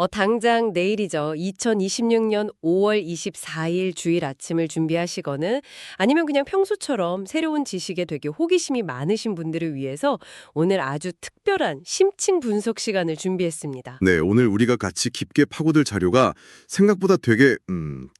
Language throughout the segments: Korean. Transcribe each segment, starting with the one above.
당장 내일이죠. 2026년 5월 24일 주일 아침을 준비하시거나 아니면 그냥 평소처럼 새로운 지식에 되게 호기심이 많으신 분들을 위해서 오늘 아주 특별한 심층 분석 시간을 준비했습니다. 네, 오늘 우리가 같이 깊게 파고들 자료가 생각보다 되게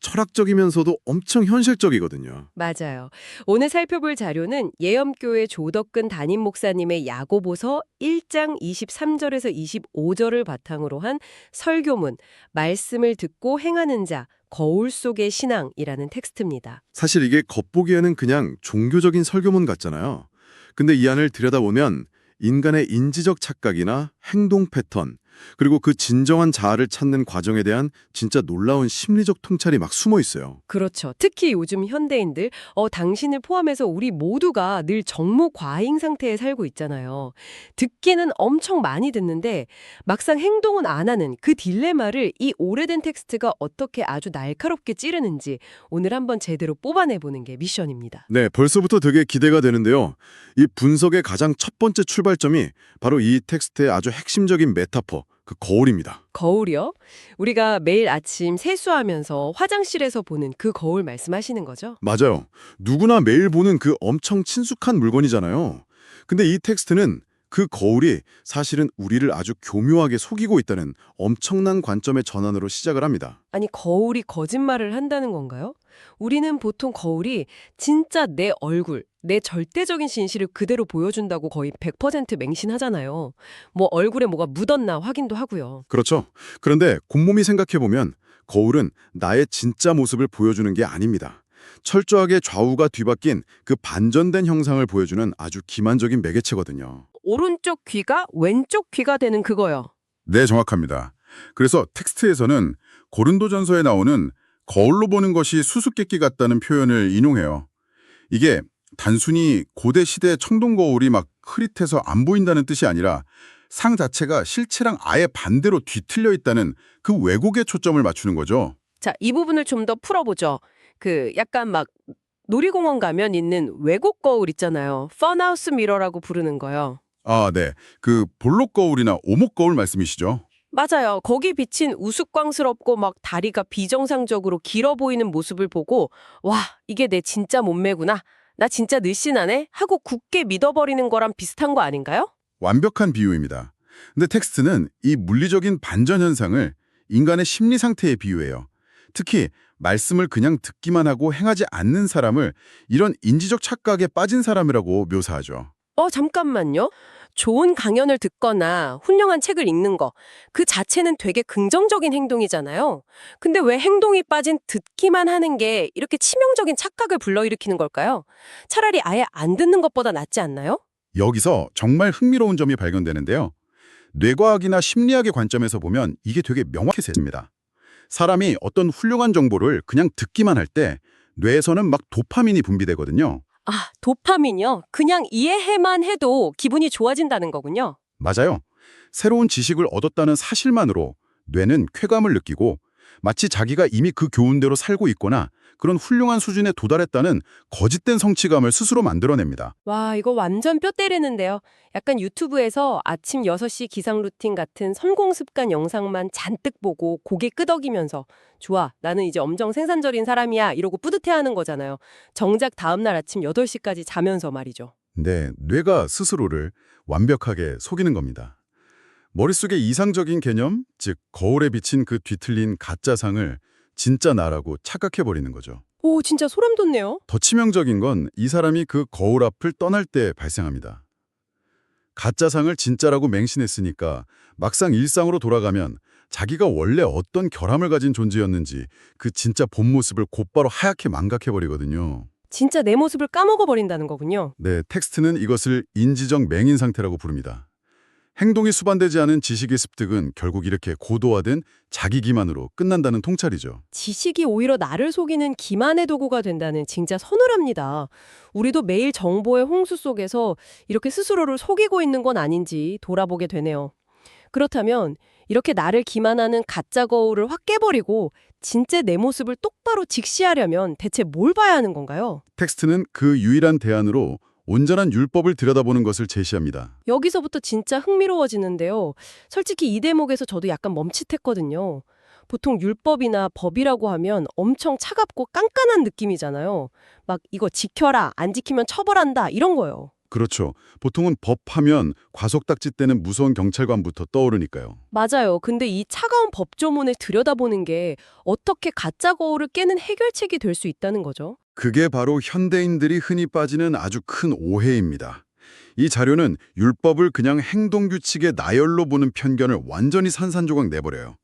철학적이면서도 엄청 현실적이거든요. 맞아요. 오늘 살펴볼 자료는 예엄교회 조덕근 담임 목사님의 야고보서 1장 23절에서 25절을 바탕으로 한 설교문, 말씀을 듣고 행하는 자, 거울 속의 신앙이라는 텍스트입니다. 사실 이게 겉보기에는 그냥 종교적인 설교문 같잖아요. 근데 이 안을 들여다보면 인간의 인지적 착각이나 행동 패턴, 그리고 그 진정한 자아를 찾는 과정에 대한 진짜 놀라운 심리적 통찰이 막 숨어 있어요. 그렇죠. 특히 요즘 현대인들, 당신을 포함해서 우리 모두가 늘 정모 과잉 상태에 살고 있잖아요. 듣기는 엄청 많이 듣는데 막상 행동은 안 하는 그 딜레마를 이 오래된 텍스트가 어떻게 아주 날카롭게 찌르는지 오늘 한번 제대로 뽑아내보는 게 미션입니다. 네, 벌써부터 되게 기대가 되는데요. 이 분석의 가장 첫 번째 출발점이 바로 이 텍스트의 아주 핵심적인 메타포, 그 거울입니다. 거울이요? 우리가 매일 아침 세수하면서 화장실에서 보는 그 거울 말씀하시는 거죠? 맞아요. 누구나 매일 보는 그 엄청 친숙한 물건이잖아요. 근데 이 텍스트는 그 거울이 사실은 우리를 아주 교묘하게 속이고 있다는 엄청난 관점의 전환으로 시작을 합니다. 아니, 거울이 거짓말을 한다는 건가요? 우리는 보통 거울이 진짜 내 얼굴, 내 절대적인 진실을 그대로 보여준다고 거의 100% 맹신하잖아요. 뭐 얼굴에 뭐가 묻었나 확인도 하고요. 그렇죠. 그런데 곰곰이 생각해보면 거울은 나의 진짜 모습을 보여주는 게 아닙니다. 철저하게 좌우가 뒤바뀐 그 반전된 형상을 보여주는 아주 기만적인 매개체거든요. 오른쪽 귀가 왼쪽 귀가 되는 그거요. 네, 정확합니다. 그래서 텍스트에서는 고린도전서에 나오는 거울로 보는 것이 수수께끼 같다는 표현을 인용해요. 이게 단순히 고대 시대 청동 거울이 막 흐릿해서 안 보인다는 뜻이 아니라 상 자체가 실체랑 아예 반대로 뒤틀려 있다는 그 왜곡에 초점을 맞추는 거죠. 자, 이 부분을 좀 더 풀어보죠. 약간 막 놀이공원 가면 있는 왜곡 거울 있잖아요. 펀하우스 미러라고 부르는 거요. 아, 네. 그 볼록 거울이나 오목 거울 말씀이시죠? 맞아요. 거기 비친 우스꽝스럽고 막 다리가 비정상적으로 길어 보이는 모습을 보고 와, 이게 내 진짜 몸매구나. 나 진짜 늘씬하네? 하고 굳게 믿어버리는 거랑 비슷한 거 아닌가요? 완벽한 비유입니다. 근데 텍스트는 이 물리적인 반전 현상을 인간의 심리 상태에 비유해요. 특히 말씀을 그냥 듣기만 하고 행하지 않는 사람을 이런 인지적 착각에 빠진 사람이라고 묘사하죠. 잠깐만요. 좋은 강연을 듣거나 훌륭한 책을 읽는 거, 그 자체는 되게 긍정적인 행동이잖아요. 근데 왜 행동이 빠진 듣기만 하는 게 이렇게 치명적인 착각을 불러일으키는 걸까요? 차라리 아예 안 듣는 것보다 낫지 않나요? 여기서 정말 흥미로운 점이 발견되는데요. 뇌과학이나 심리학의 관점에서 보면 이게 되게 명확해집니다. 사람이 어떤 훌륭한 정보를 그냥 듣기만 할 때 뇌에서는 막 도파민이 분비되거든요. 아, 도파민이요? 그냥 이해해만 해도 기분이 좋아진다는 거군요. 맞아요. 새로운 지식을 얻었다는 사실만으로 뇌는 쾌감을 느끼고 마치 자기가 이미 그 교훈대로 살고 있거나 그런 훌륭한 수준에 도달했다는 거짓된 성취감을 스스로 만들어냅니다. 와, 이거 완전 뼈 때리는데요. 약간 유튜브에서 아침 6시 기상 루틴 같은 성공 습관 영상만 잔뜩 보고 고개 끄덕이면서 좋아, 나는 이제 엄정 생산적인 사람이야 이러고 뿌듯해하는 거잖아요. 정작 다음날 아침 8시까지 자면서 말이죠. 네, 뇌가 스스로를 완벽하게 속이는 겁니다. 머릿속에 이상적인 개념, 즉 거울에 비친 그 뒤틀린 가짜상을 진짜 나라고 착각해버리는 거죠. 오, 진짜 소름 돋네요. 더 치명적인 건 이 사람이 그 거울 앞을 떠날 때 발생합니다. 가짜상을 진짜라고 맹신했으니까 막상 일상으로 돌아가면 자기가 원래 어떤 결함을 가진 존재였는지 그 진짜 본 모습을 곧바로 하얗게 망각해버리거든요. 진짜 내 모습을 까먹어버린다는 거군요. 네, 텍스트는 이것을 인지적 맹인 상태라고 부릅니다. 행동이 수반되지 않은 지식의 습득은 결국 이렇게 고도화된 자기 기만으로 끝난다는 통찰이죠. 지식이 오히려 나를 속이는 기만의 도구가 된다는 진짜 서늘합니다. 우리도 매일 정보의 홍수 속에서 이렇게 스스로를 속이고 있는 건 아닌지 돌아보게 되네요. 그렇다면 이렇게 나를 기만하는 가짜 거울을 확 깨버리고 진짜 내 모습을 똑바로 직시하려면 대체 뭘 봐야 하는 건가요? 텍스트는 그 유일한 대안으로 온전한 율법을 들여다보는 것을 제시합니다. 여기서부터 진짜 흥미로워지는데요. 솔직히 이 대목에서 저도 약간 멈칫했거든요. 보통 율법이나 법이라고 하면 엄청 차갑고 깐깐한 느낌이잖아요. 막 이거 지켜라, 안 지키면 처벌한다 이런 거요. 그렇죠. 보통은 법하면 과속딱지 떼는 무서운 경찰관부터 떠오르니까요. 맞아요. 근데 이 차가운 법조문을 들여다보는 게 어떻게 가짜 거울을 깨는 해결책이 될 수 있다는 거죠. 그게 바로 현대인들이 흔히 빠지는 아주 큰 오해입니다. 이 자료는 율법을 그냥 행동규칙의 나열로 보는 편견을 완전히 산산조각 내버려요.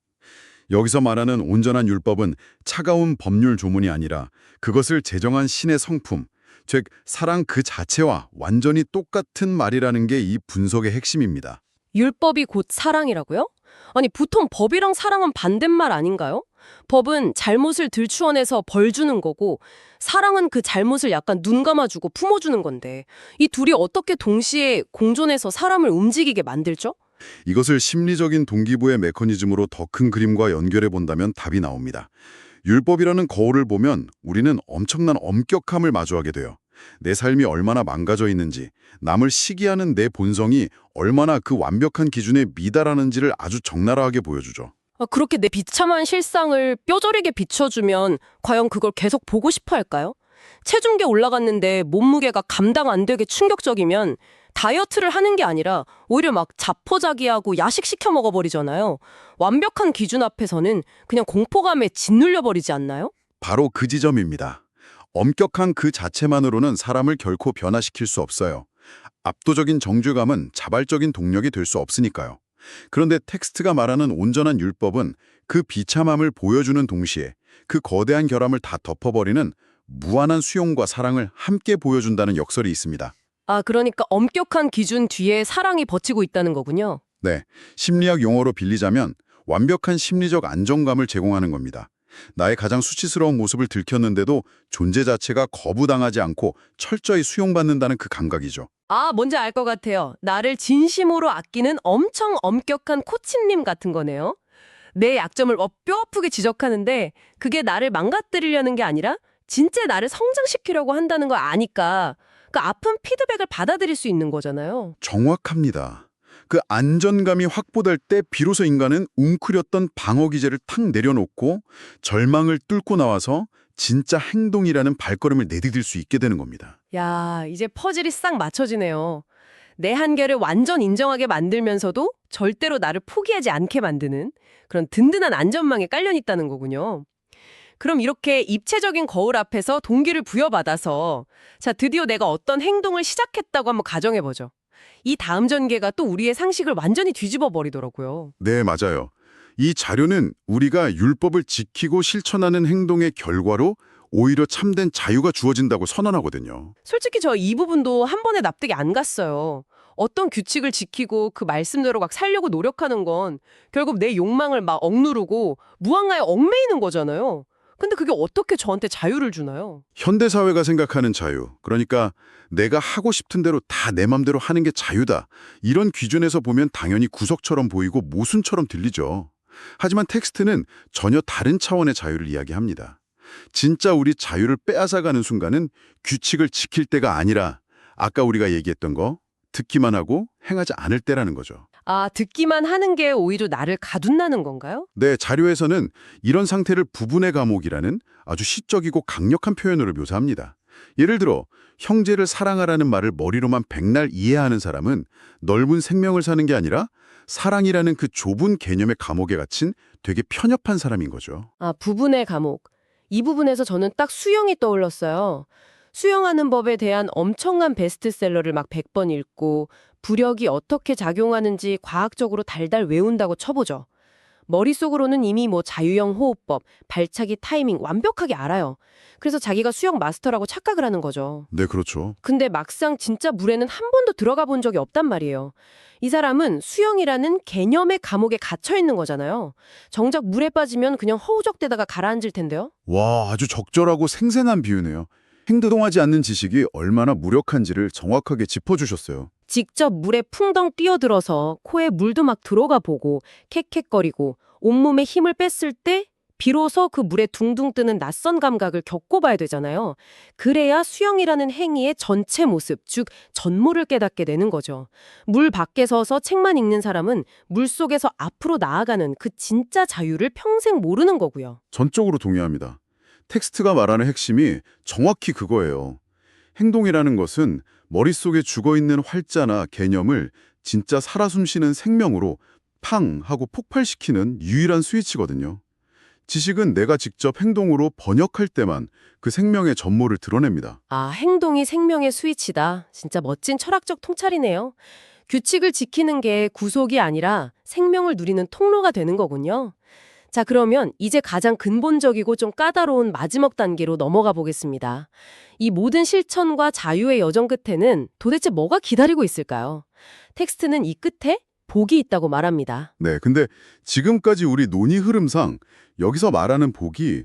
여기서 말하는 온전한 율법은 차가운 법률 조문이 아니라 그것을 제정한 신의 성품, 즉 사랑 그 자체와 완전히 똑같은 말이라는 게 이 분석의 핵심입니다. 율법이 곧 사랑이라고요? 아니, 보통 법이랑 사랑은 반대말 아닌가요? 법은 잘못을 들추어내서 벌 주는 거고, 사랑은 그 잘못을 약간 눈 감아주고 품어주는 건데, 이 둘이 어떻게 동시에 공존해서 사람을 움직이게 만들죠? 이것을 심리적인 동기부여 메커니즘으로 더 큰 그림과 연결해 본다면 답이 나옵니다. 율법이라는 거울을 보면 우리는 엄청난 엄격함을 마주하게 돼요. 내 삶이 얼마나 망가져 있는지, 남을 시기하는 내 본성이 얼마나 그 완벽한 기준에 미달하는지를 아주 적나라하게 보여주죠. 그렇게 내 비참한 실상을 뼈저리게 비춰주면 과연 그걸 계속 보고 싶어 할까요? 체중계 올라갔는데 몸무게가 감당 안 되게 충격적이면 다이어트를 하는 게 아니라 오히려 막 자포자기하고 야식시켜 먹어버리잖아요. 완벽한 기준 앞에서는 그냥 공포감에 짓눌려 버리지 않나요? 바로 그 지점입니다. 엄격한 그 자체만으로는 사람을 결코 변화시킬 수 없어요. 압도적인 정죄감은 자발적인 동력이 될 수 없으니까요. 그런데 텍스트가 말하는 온전한 율법은 그 비참함을 보여주는 동시에 그 거대한 결함을 다 덮어버리는 무한한 수용과 사랑을 함께 보여준다는 역설이 있습니다. 그러니까 엄격한 기준 뒤에 사랑이 버티고 있다는 거군요. 네, 심리학 용어로 빌리자면 완벽한 심리적 안정감을 제공하는 겁니다. 나의 가장 수치스러운 모습을 들켰는데도 존재 자체가 거부당하지 않고 철저히 수용받는다는 그 감각이죠. 뭔지 알 것 같아요. 나를 진심으로 아끼는 엄청 엄격한 코치님 같은 거네요. 내 약점을 뼈아프게 지적하는데 그게 나를 망가뜨리려는 게 아니라 진짜 나를 성장시키려고 한다는 걸 아니까 그 아픈 피드백을 받아들일 수 있는 거잖아요. 정확합니다. 그 안전감이 확보될 때 비로소 인간은 웅크렸던 방어 기제를 탁 내려놓고 절망을 뚫고 나와서 진짜 행동이라는 발걸음을 내디딜 수 있게 되는 겁니다. 야, 이제 퍼즐이 싹 맞춰지네요. 내 한계를 완전 인정하게 만들면서도 절대로 나를 포기하지 않게 만드는 그런 든든한 안전망에 깔려있다는 거군요. 그럼 이렇게 입체적인 거울 앞에서 동기를 부여받아서 자, 드디어 내가 어떤 행동을 시작했다고 한번 가정해보죠. 이 다음 전개가 또 우리의 상식을 완전히 뒤집어 버리더라고요. 네, 맞아요. 이 자료는 우리가 율법을 지키고 실천하는 행동의 결과로 오히려 참된 자유가 주어진다고 선언하거든요. 솔직히 저 이 부분도 한 번에 납득이 안 갔어요. 어떤 규칙을 지키고 그 말씀대로 막 살려고 노력하는 건 결국 내 욕망을 막 억누르고 무한가에 얽매이는 거잖아요. 근데 그게 어떻게 저한테 자유를 주나요? 현대사회가 생각하는 자유, 그러니까 내가 하고 싶은 대로 다 내 맘대로 하는 게 자유다. 이런 기준에서 보면 당연히 구석처럼 보이고 모순처럼 들리죠. 하지만 텍스트는 전혀 다른 차원의 자유를 이야기합니다. 진짜 우리 자유를 빼앗아가는 순간은 규칙을 지킬 때가 아니라 아까 우리가 얘기했던 거 듣기만 하고 행하지 않을 때라는 거죠. 듣기만 하는 게 오히려 나를 가둔다는 건가요? 네, 자료에서는 이런 상태를 부분의 감옥이라는 아주 시적이고 강력한 표현으로 묘사합니다. 예를 들어 형제를 사랑하라는 말을 머리로만 백날 이해하는 사람은 넓은 생명을 사는 게 아니라 사랑이라는 그 좁은 개념의 감옥에 갇힌 되게 편협한 사람인 거죠. 부분의 감옥. 이 부분에서 저는 딱 수영이 떠올랐어요. 수영하는 법에 대한 엄청난 베스트셀러를 막 100번 읽고 부력이 어떻게 작용하는지 과학적으로 달달 외운다고 쳐보죠. 머릿속으로는 이미 자유형 호흡법, 발차기 타이밍 완벽하게 알아요. 그래서 자기가 수영 마스터라고 착각을 하는 거죠. 네, 그렇죠. 근데 막상 진짜 물에는 한 번도 들어가 본 적이 없단 말이에요. 이 사람은 수영이라는 개념의 감옥에 갇혀 있는 거잖아요. 정작 물에 빠지면 그냥 허우적대다가 가라앉을 텐데요. 와, 아주 적절하고 생생한 비유네요. 행동하지 않는 지식이 얼마나 무력한지를 정확하게 짚어주셨어요. 직접 물에 풍덩 뛰어들어서 코에 물도 막 들어가 보고 캑캑거리고 온몸에 힘을 뺐을 때 비로소 그 물에 둥둥 뜨는 낯선 감각을 겪어봐야 되잖아요. 그래야 수영이라는 행위의 전체 모습, 즉 전모를 깨닫게 되는 거죠. 물 밖에 서서 책만 읽는 사람은 물 속에서 앞으로 나아가는 그 진짜 자유를 평생 모르는 거고요. 전적으로 동의합니다. 텍스트가 말하는 핵심이 정확히 그거예요. 행동이라는 것은 머릿속에 죽어있는 활자나 개념을 진짜 살아 숨쉬는 생명으로 팡 하고 폭발시키는 유일한 스위치거든요. 지식은 내가 직접 행동으로 번역할 때만 그 생명의 전모를 드러냅니다. 아, 행동이 생명의 스위치다. 진짜 멋진 철학적 통찰이네요. 규칙을 지키는 게 구속이 아니라 생명을 누리는 통로가 되는 거군요. 자, 그러면 이제 가장 근본적이고 좀 까다로운 마지막 단계로 넘어가 보겠습니다. 이 모든 실천과 자유의 여정 끝에는 도대체 뭐가 기다리고 있을까요? 텍스트는 이 끝에 복이 있다고 말합니다. 네, 근데 지금까지 우리 논의 흐름상 여기서 말하는 복이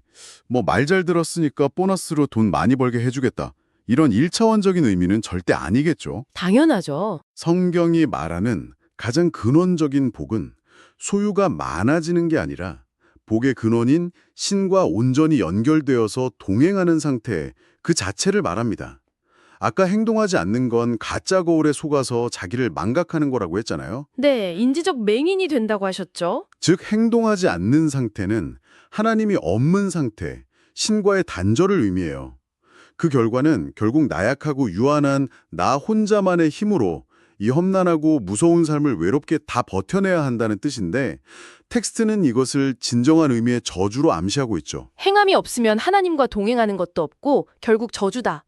뭐 말 잘 들었으니까 보너스로 돈 많이 벌게 해주겠다. 이런 1차원적인 의미는 절대 아니겠죠. 당연하죠. 성경이 말하는 가장 근원적인 복은 소유가 많아지는 게 아니라 복의 근원인 신과 온전히 연결되어서 동행하는 상태 그 자체를 말합니다. 아까 행동하지 않는 건 가짜 거울에 속아서 자기를 망각하는 거라고 했잖아요. 네, 인지적 맹인이 된다고 하셨죠? 즉 행동하지 않는 상태는 하나님이 없는 상태, 신과의 단절을 의미해요. 그 결과는 결국 나약하고 유한한 나 혼자만의 힘으로 이 험난하고 무서운 삶을 외롭게 다 버텨내야 한다는 뜻인데 텍스트는 이것을 진정한 의미의 저주로 암시하고 있죠. 행함이 없으면 하나님과 동행하는 것도 없고 결국 저주다.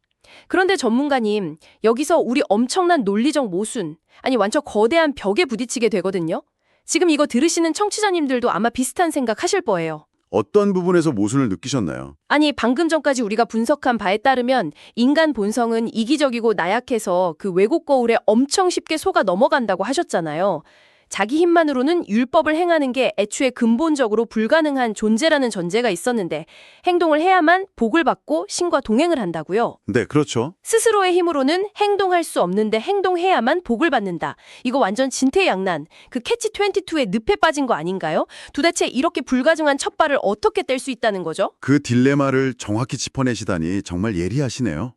그런데 전문가님, 여기서 우리 엄청난 논리적 모순, 아니 완전 거대한 벽에 부딪히게 되거든요. 지금 이거 들으시는 청취자님들도 아마 비슷한 생각 하실 거예요. 어떤 부분에서 모순을 느끼셨나요? 아니, 방금 전까지 우리가 분석한 바에 따르면 인간 본성은 이기적이고 나약해서 그 왜곡 거울에 엄청 쉽게 속아 넘어간다고 하셨잖아요. 자기 힘만으로는 율법을 행하는 게 애초에 근본적으로 불가능한 존재라는 전제가 있었는데 행동을 해야만 복을 받고 신과 동행을 한다고요. 네, 그렇죠. 스스로의 힘으로는 행동할 수 없는데 행동해야만 복을 받는다. 이거 완전 진퇴양난, 그 캐치 22의 늪에 빠진 거 아닌가요? 도대체 이렇게 불가증한 첫발을 어떻게 뗄 수 있다는 거죠? 그 딜레마를 정확히 짚어내시다니 정말 예리하시네요.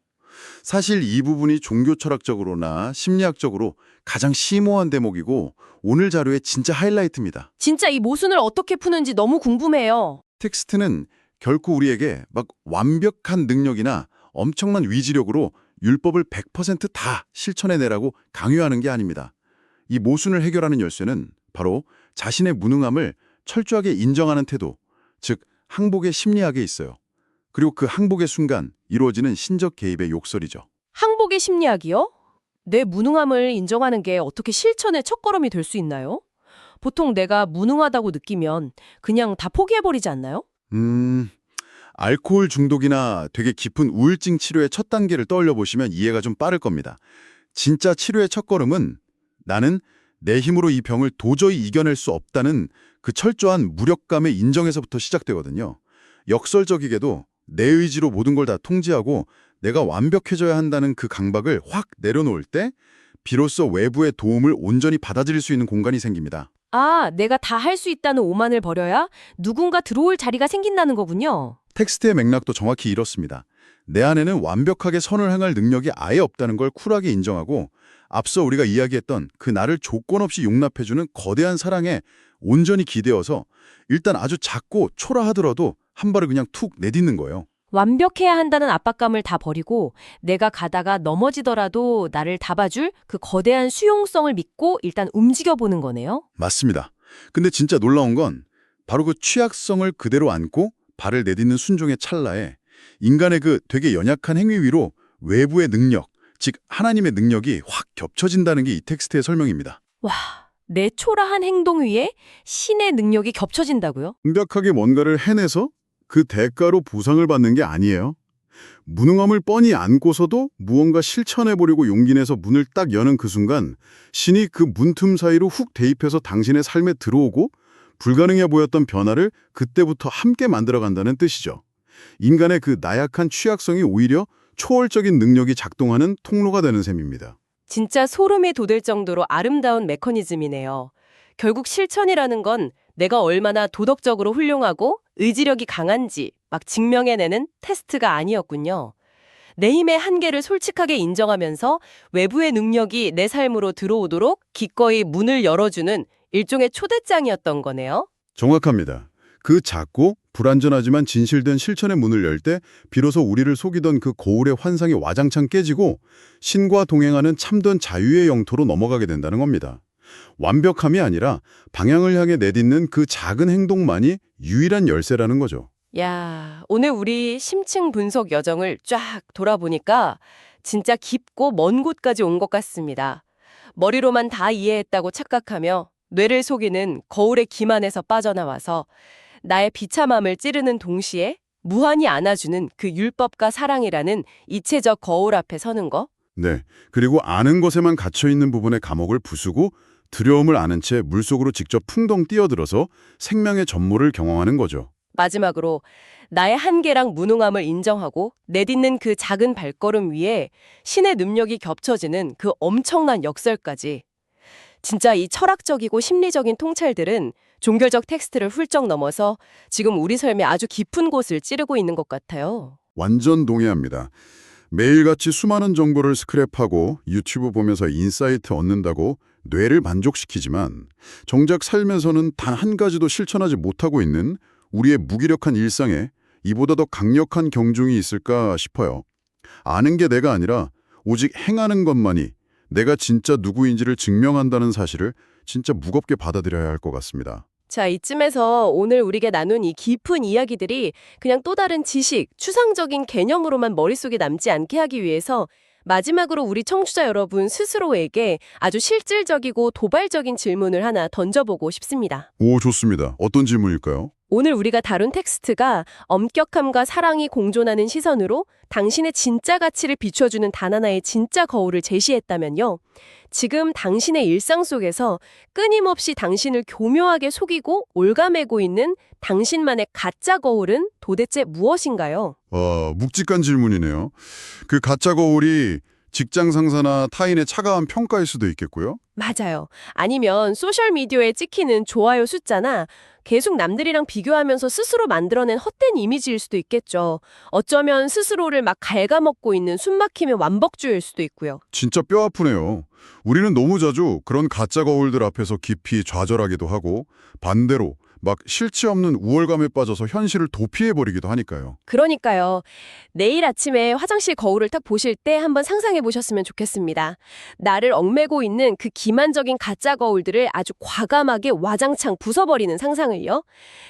사실 이 부분이 종교 철학적으로나 심리학적으로 가장 심오한 대목이고 오늘 자료의 진짜 하이라이트입니다. 진짜 이 모순을 어떻게 푸는지 너무 궁금해요. 텍스트는 결코 우리에게 막 완벽한 능력이나 엄청난 위지력으로 율법을 100%다 실천해내라고 강요하는 게 아닙니다. 이 모순을 해결하는 열쇠는 바로 자신의 무능함을 철저하게 인정하는 태도, 즉 항복의 심리학에 있어요. 그리고 그 항복의 순간 이루어지는 신적 개입의 욕설이죠. 항복의 심리학이요? 내 무능함을 인정하는 게 어떻게 실천의 첫걸음이 될 수 있나요? 보통 내가 무능하다고 느끼면 그냥 다 포기해버리지 않나요? 알코올 중독이나 되게 깊은 우울증 치료의 첫 단계를 떠올려 보시면 이해가 좀 빠를 겁니다. 진짜 치료의 첫걸음은 나는 내 힘으로 이 병을 도저히 이겨낼 수 없다는 그 철저한 무력감의 인정에서부터 시작되거든요. 역설적이게도 내 의지로 모든 걸 다 통제하고 내가 완벽해져야 한다는 그 강박을 확 내려놓을 때 비로소 외부의 도움을 온전히 받아들일 수 있는 공간이 생깁니다. 아, 내가 다 할 수 있다는 오만을 버려야 누군가 들어올 자리가 생긴다는 거군요. 텍스트의 맥락도 정확히 이렇습니다. 내 안에는 완벽하게 선을 행할 능력이 아예 없다는 걸 쿨하게 인정하고 앞서 우리가 이야기했던 그 나를 조건 없이 용납해주는 거대한 사랑에 온전히 기대어서 일단 아주 작고 초라하더라도 한 발을 그냥 툭 내딛는 거예요. 완벽해야 한다는 압박감을 다 버리고 내가 가다가 넘어지더라도 나를 잡아줄 그 거대한 수용성을 믿고 일단 움직여보는 거네요. 맞습니다. 근데 진짜 놀라운 건 바로 그 취약성을 그대로 안고 발을 내딛는 순종의 찰나에 인간의 그 되게 연약한 행위 위로 외부의 능력, 즉 하나님의 능력이 확 겹쳐진다는 게 이 텍스트의 설명입니다. 와, 내 초라한 행동 위에 신의 능력이 겹쳐진다고요? 완벽하게 뭔가를 해내서 그 대가로 보상을 받는 게 아니에요. 무능함을 뻔히 안고서도 무언가 실천해보려고 용기 내서 문을 딱 여는 그 순간 신이 그 문틈 사이로 훅 대입해서 당신의 삶에 들어오고 불가능해 보였던 변화를 그때부터 함께 만들어간다는 뜻이죠. 인간의 그 나약한 취약성이 오히려 초월적인 능력이 작동하는 통로가 되는 셈입니다. 진짜 소름이 돋을 정도로 아름다운 메커니즘이네요. 결국 실천이라는 건 내가 얼마나 도덕적으로 훌륭하고 의지력이 강한지 막 증명해내는 테스트가 아니었군요. 내 힘의 한계를 솔직하게 인정하면서 외부의 능력이 내 삶으로 들어오도록 기꺼이 문을 열어주는 일종의 초대장이었던 거네요. 정확합니다. 그 작고 불완전하지만 진실된 실천의 문을 열 때 비로소 우리를 속이던 그 거울의 환상이 와장창 깨지고 신과 동행하는 참된 자유의 영토로 넘어가게 된다는 겁니다. 완벽함이 아니라 방향을 향해 내딛는 그 작은 행동만이 유일한 열쇠라는 거죠. 야, 오늘 우리 심층 분석 여정을 쫙 돌아보니까 진짜 깊고 먼 곳까지 온 것 같습니다. 머리로만 다 이해했다고 착각하며 뇌를 속이는 거울의 기만에서 빠져나와서 나의 비참함을 찌르는 동시에 무한히 안아주는 그 율법과 사랑이라는 이체적 거울 앞에 서는 거? 네. 그리고 아는 것에만 갇혀있는 부분의 감옥을 부수고 두려움을 아는 채 물속으로 직접 풍덩 뛰어들어서 생명의 전모를 경험하는 거죠. 마지막으로 나의 한계랑 무능함을 인정하고 내딛는 그 작은 발걸음 위에 신의 능력이 겹쳐지는 그 엄청난 역설까지. 진짜 이 철학적이고 심리적인 통찰들은 종교적 텍스트를 훌쩍 넘어서 지금 우리 삶에 아주 깊은 곳을 찌르고 있는 것 같아요. 완전 동의합니다. 매일같이 수많은 정보를 스크랩하고 유튜브 보면서 인사이트 얻는다고 뇌를 만족시키지만 정작 살면서는 단 한 가지도 실천하지 못하고 있는 우리의 무기력한 일상에 이보다 더 강력한 경중이 있을까 싶어요. 아는 게 내가 아니라 오직 행하는 것만이 내가 진짜 누구인지를 증명한다는 사실을 진짜 무겁게 받아들여야 할 것 같습니다. 자, 이쯤에서 오늘 우리가 나눈 이 깊은 이야기들이 그냥 또 다른 지식, 추상적인 개념으로만 머릿속에 남지 않게 하기 위해서 마지막으로 우리 청취자 여러분 스스로에게 아주 실질적이고 도발적인 질문을 하나 던져보고 싶습니다. 오, 좋습니다. 어떤 질문일까요? 오늘 우리가 다룬 텍스트가 엄격함과 사랑이 공존하는 시선으로 당신의 진짜 가치를 비춰주는 단 하나의 진짜 거울을 제시했다면요. 지금 당신의 일상 속에서 끊임없이 당신을 교묘하게 속이고 올가매고 있는 당신만의 가짜 거울은 도대체 무엇인가요? 묵직한 질문이네요. 그 가짜 거울이 직장 상사나 타인의 차가운 평가일 수도 있겠고요. 맞아요. 아니면 소셜미디어에 찍히는 좋아요 숫자나 계속 남들이랑 비교하면서 스스로 만들어낸 헛된 이미지일 수도 있겠죠. 어쩌면 스스로를 막 갉아먹고 있는 숨막힘의 완벽주의일 수도 있고요. 진짜 뼈 아프네요. 우리는 너무 자주 그런 가짜 거울들 앞에서 깊이 좌절하기도 하고 반대로 막 실체 없는 우월감에 빠져서 현실을 도피해버리기도 하니까요. 그러니까요. 내일 아침에 화장실 거울을 딱 보실 때 한번 상상해 보셨으면 좋겠습니다. 나를 얽매고 있는 그 기만적인 가짜 거울들을 아주 과감하게 와장창 부숴버리는 상상을요.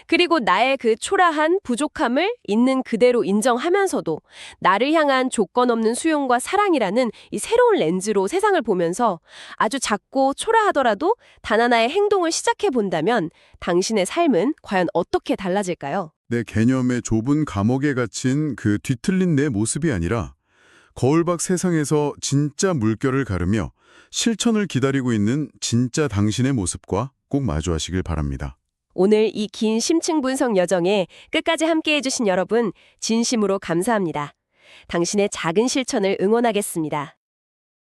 그리고 나의 그 초라한 부족함을 있는 그대로 인정하면서도 나를 향한 조건 없는 수용과 사랑이라는 이 새로운 렌즈로 세상을 보면서 아주 작고 초라하더라도 단 하나의 행동을 시작해 본다면 당신의 삶은 과연 어떻게 달라질까요? 내 개념의 좁은 감옥에 갇힌 그 뒤틀린 내 모습이 아니라 거울 밖 세상에서 진짜 물결을 가르며 실천을 기다리고 있는 진짜 당신의 모습과 꼭 마주하시길 바랍니다. 오늘 이 긴 심층 분석 여정에 끝까지 함께해 주신 여러분 진심으로 감사합니다. 당신의 작은 실천을 응원하겠습니다.